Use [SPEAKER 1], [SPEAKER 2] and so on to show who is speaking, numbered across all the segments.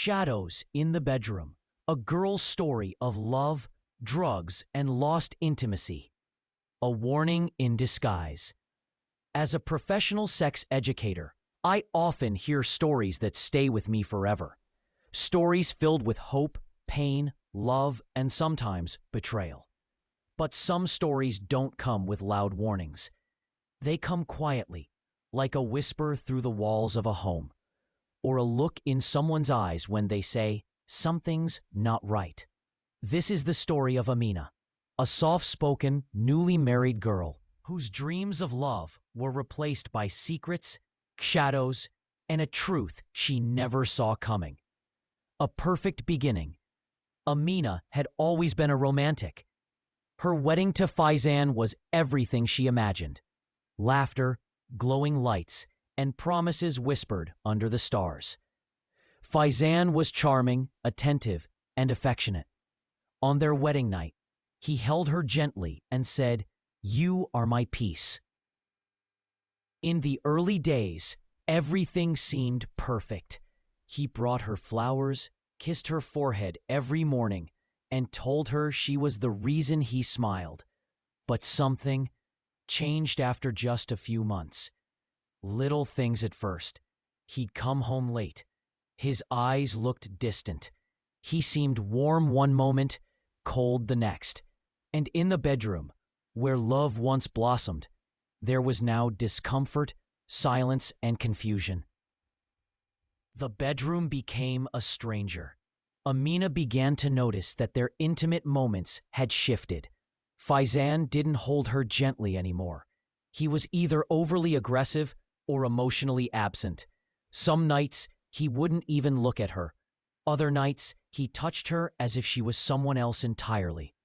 [SPEAKER 1] Shadows in the Bedroom, a girl's story of love, drugs, and lost intimacy. A warning in disguise. As a professional sex educator, I often hear stories that stay with me forever. Stories filled with hope, pain, love, and sometimes betrayal. But some stories don't come with loud warnings. They come quietly, like a whisper through the walls of a home, or a look in someone's eyes when they say, "Something's not right." This is the story of Amina, a soft-spoken, newly married girl whose dreams of love were replaced by secrets, shadows, and a truth she never saw coming. A perfect beginning. Amina had always been a romantic. Her wedding to Faizan was everything she imagined. Laughter, glowing lights, and promises whispered under the stars. Faizan was charming, attentive, and affectionate. On their wedding night, he held her gently and said, "You are my peace." In the early days, everything seemed perfect. He brought her flowers, kissed her forehead every morning, and told her she was the reason he smiled. But something changed after just a few months. Little things at first. He'd come home late. His eyes looked distant. He seemed warm one moment, cold the next. And in the bedroom, where love once blossomed, there was now discomfort, silence, and confusion. The bedroom became a stranger. Amina began to notice that their intimate moments had shifted. Faizan didn't hold her gently anymore. He was either overly aggressive or emotionally absent. Some nights, he wouldn't even look at her. Other nights, he touched her as if she was someone else entirely.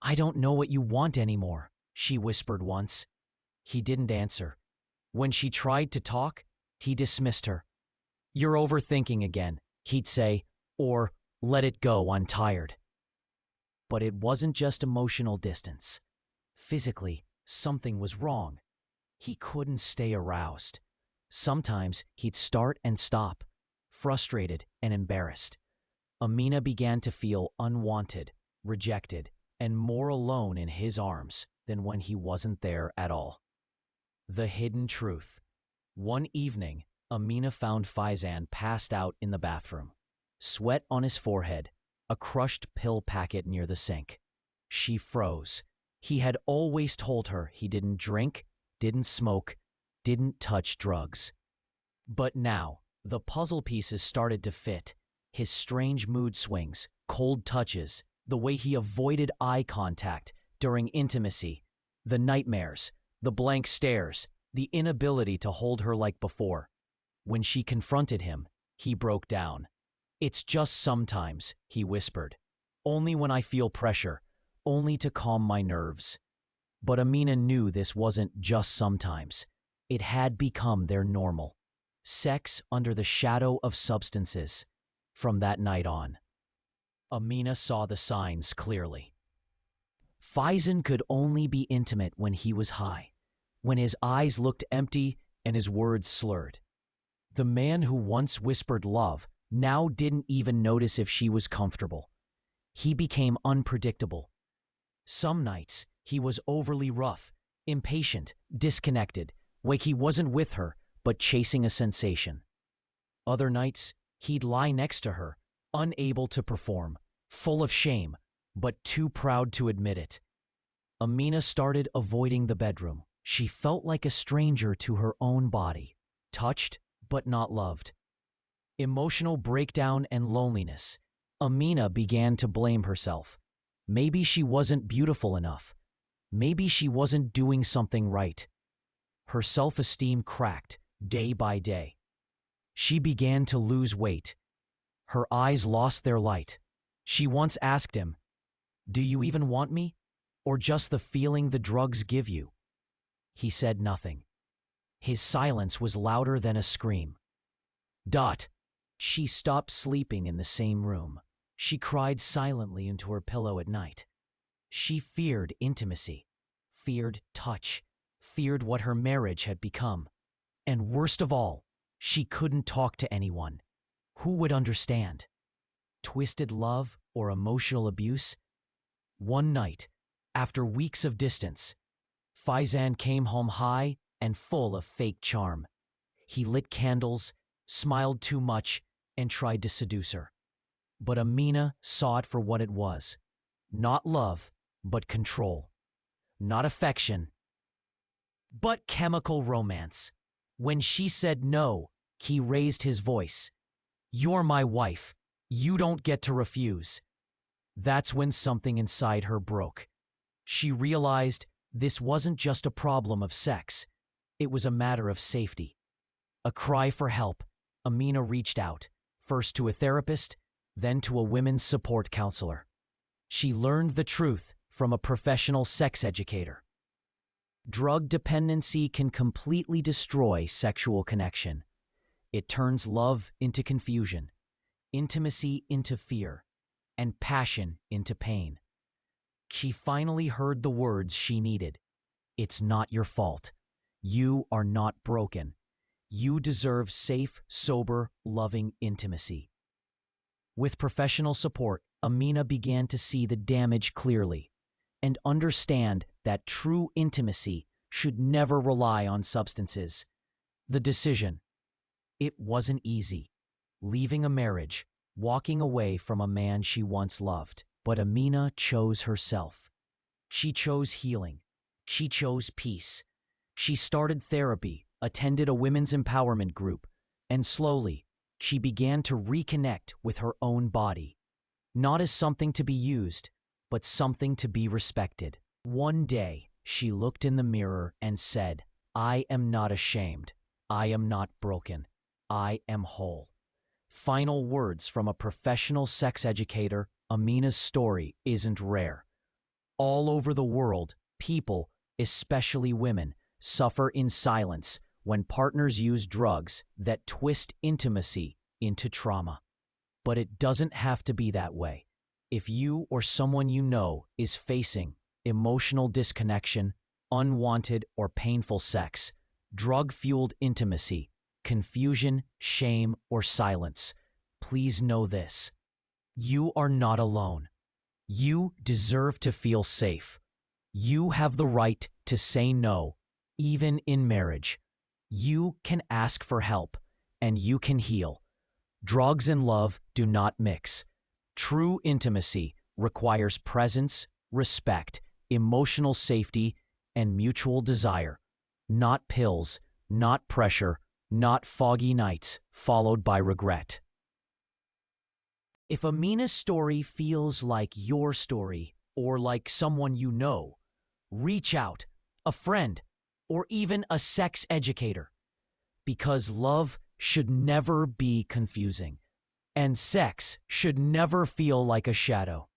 [SPEAKER 1] "I don't know what you want anymore," she whispered once. He didn't answer. When she tried to talk, he dismissed her. "You're overthinking again," he'd say, or "Let it go, I'm tired." But it wasn't just emotional distance. Physically, something was wrong. He couldn't stay aroused. Sometimes he'd start and stop, frustrated and embarrassed. Amina began to feel unwanted, rejected, and more alone in his arms than when he wasn't there at all. The hidden truth. One evening, Amina found Faizan passed out in the bathroom, sweat on his forehead, a crushed pill packet near the sink. She froze. He had always told her he didn't drink, didn't smoke, didn't touch drugs. But now, the puzzle pieces started to fit. His strange mood swings, cold touches, the way he avoided eye contact during intimacy, the nightmares, the blank stares, the inability to hold her like before. When she confronted him, he broke down. "It's just sometimes," he whispered. "Only when I feel pressure, only to calm my nerves." But Amina knew this wasn't just sometimes. It had become their normal. Sex under the shadow of substances. From that night on, Amina saw the signs clearly. Faizan could only be intimate when he was high, when his eyes looked empty and his words slurred. The man who once whispered love now didn't even notice if she was comfortable. He became unpredictable. Some nights, he was overly rough, impatient, disconnected, like he wasn't with her, but chasing a sensation. Other nights, he'd lie next to her, unable to perform, full of shame, but too proud to admit it. Amina started avoiding the bedroom. She felt like a stranger to her own body, touched but not loved. Emotional breakdown and loneliness. Amina began to blame herself. Maybe she wasn't beautiful enough. Maybe she wasn't doing something right. Her self-esteem cracked day by day. She began to lose weight. Her eyes lost their light. She once asked him, "Do you even want me? Or just the feeling the drugs give you?" He said nothing. His silence was louder than a scream. She stopped sleeping in the same room. She cried silently into her pillow at night. She feared intimacy, feared touch, feared what her marriage had become. And worst of all, she couldn't talk to anyone. Who would understand? twisted love, or emotional abuse? One night, after weeks of distance, Faizan came home high and full of fake charm. He lit candles, smiled too much, and tried to seduce her. But Amina saw it for what it was. Not love, but control. Not affection, but chemical romance. When she said no, he raised his voice. "You're my wife. You don't get to refuse." That's when something inside her broke. She realized this wasn't just a problem of sex. It was a matter of safety. A cry for help, Amina reached out, first to a therapist, then to a women's support counselor. She learned the truth from a professional sex educator. Drug dependency can completely destroy sexual connection. It turns love into confusion, intimacy into fear, and passion into pain. She finally heard the words she needed. It's not your fault. You are not broken. You deserve safe, sober, loving intimacy. With professional support, Amina began to see the damage clearly and understand that true intimacy should never rely on substances. The decision. It wasn't easy. Leaving a marriage, walking away from a man she once loved. But Amina chose herself. She chose healing. She chose peace. She started therapy, attended a women's empowerment group, and slowly, she began to reconnect with her own body. Not as something to be used, but something to be respected. One day, she looked in the mirror and said, "I am not ashamed. I am not broken. I am whole." Final words from a professional sex educator. Amina's story isn't rare. All over the world, people, especially women, suffer in silence when partners use drugs that twist intimacy into trauma. But it doesn't have to be that way. If you or someone you know is facing emotional disconnection, unwanted or painful sex, drug-fueled intimacy, confusion, shame, or silence, please know this. You are not alone. You deserve to feel safe. You have the right to say no, even in marriage. You can ask for help, and you can heal. Drugs and love do not mix. True intimacy requires presence, respect, emotional safety, and mutual desire. Not pills, not pressure, not foggy nights followed by regret. If Amina's story feels like your story, or like someone you know, reach out, a friend, or even a sex educator. Because love should never be confusing, and sex should never feel like a shadow.